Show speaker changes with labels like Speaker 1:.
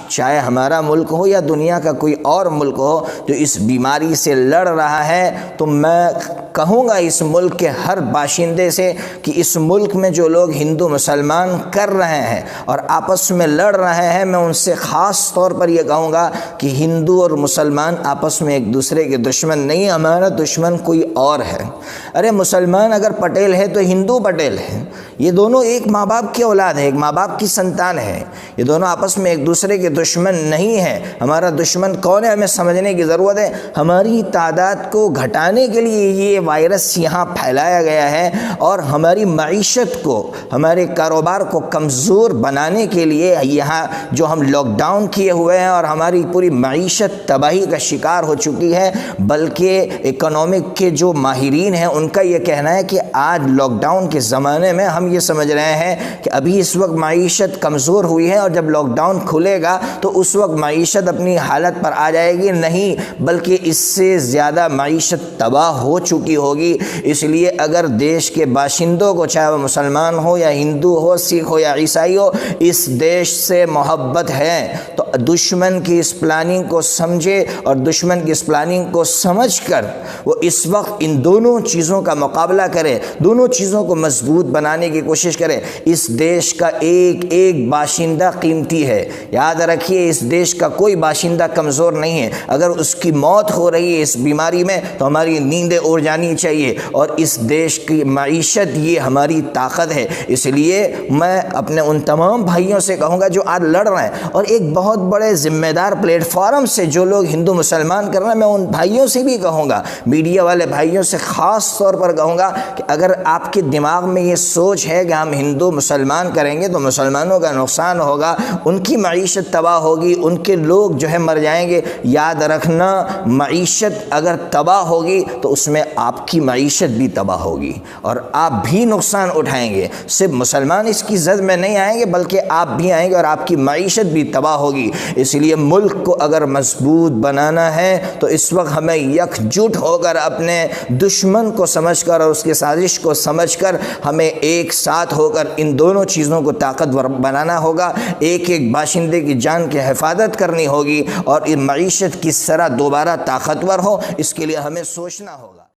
Speaker 1: چاہے ہمارا ملک ہو یا دنیا کا کوئی اور ملک ہو جو اس بیماری سے لڑ رہا ہے، تو میں کہوں گا اس ملک کے ہر باشندے سے کہ اس ملک میں جو لوگ ہندو مسلمان کر رہے ہیں اور آپس میں لڑ رہے ہیں، میں ان سے خاص طور پر یہ کہوں گا کہ ہندو اور مسلمان آپس میں ایک دوسرے کے دشمن نہیں، ہمارا دشمن کوئی اور ہے۔ ارے مسلمان اگر پٹیل ہے تو ہندو پٹیل ہے، یہ دونوں ایک ماں باپ کی اولاد ہے، ایک ماں باپ کی سنتان ہے، یہ دونوں آپس میں ایک دوسرے کے دشمن نہیں ہیں۔ ہمارا دشمن کون ہے ہمیں سمجھنے کی ضرورت ہے۔ ہماری تعداد کو گھٹانے کے لیے یہ وائرس یہاں پھیلایا گیا ہے اور ہماری معیشت کو، ہمارے کاروبار کو کمزور بنانے کے لیے یہاں جو ہم لاک ڈاؤن کیے ہوئے ہیں اور ہماری پوری معیشت تباہی کا شکار ہو چکی ہے۔ بلکہ اکنامک کے جو ماہرین ہیں ان کا یہ کہنا ہے کہ آج لاک ڈاؤن کے زمانے میں ہم یہ سمجھ رہے ہیں کہ ابھی اس وقت معیشت کمزور ہوئی ہے اور جب لاک ڈاؤن کھلے گا تو اس وقت معیشت اپنی حالت پر آ جائے گی، نہیں بلکہ اس سے زیادہ معیشت تباہ ہو چکی ہوگی۔ اس لیے اگر دیش کے باشندوں کو، چاہے وہ مسلمان ہو یا ہندو ہو، سکھ ہو یا عیسائی ہو، اس دیش سے محبت ہے تو دشمن کی اس پلاننگ کو سمجھے اور دشمن کی اس پلاننگ کو سمجھ کر وہ اس وقت ان دونوں چیزوں کا مقابلہ کرے، دونوں چیزوں کو مضبوط بنانے کی کوشش کرے۔ اس دیش کا ایک ایک باشندہ قیمتی ہے، یاد رکھیے اس دیش کا کوئی باشندہ کمزور نہیں ہے۔ اگر اس کی موت ہو رہی ہے اس بیماری میں تو ہماری نیندیں اڑ جانی چاہیے، اور اس دیش کی معیشت یہ ہماری طاقت ہے۔ اس لیے میں اپنے ان تمام بھائیوں سے کہوں گا جو آج لڑ رہے ہیں، اور ایک بہت بڑے ذمہ دار پلیٹ فارم سے جو لوگ ہندو مسلمان کر رہے ہیں، میں ان بھائیوں سے بھی کہوں گا، میڈیا والے بھائیوں سے خاص طور پر کہوں گا کہ اگر آپ کے دماغ میں یہ سوچ ہے کہ ہم ہندو مسلمان کریں گے تو مسلمانوں کا نقصان ہوگا، ان کی معیشت تباہ ہوگی، ان کے لوگ جو ہے مر جائیں گے، یاد رکھنا معیشت اگر تباہ ہوگی تو اس میں آپ کی معیشت بھی تباہ ہوگی اور آپ بھی نقصان اٹھائیں گے۔ صرف مسلمان اس کی زد میں نہیں آئیں گے بلکہ آپ بھی آئیں گے اور آپ کی معیشت بھی تباہ ہوگی۔ اس لیے ملک کو اگر مضبوط بنانا ہے تو اس وقت ہمیں یکجٹ ہو کر اپنے دشمن کو سمجھ کر اور اس کی سازش کو سمجھ کر ہمیں ایک ساتھ ہو کر ان دونوں چیزوں کو طاقتور بنانا ہوگا۔ ایک ایک باشندے کی جان کی حفاظت کرنی ہوگی اور معیشت کس طرح دوبارہ طاقتور ہو اس کے لیے ہمیں سوچنا ہوگا۔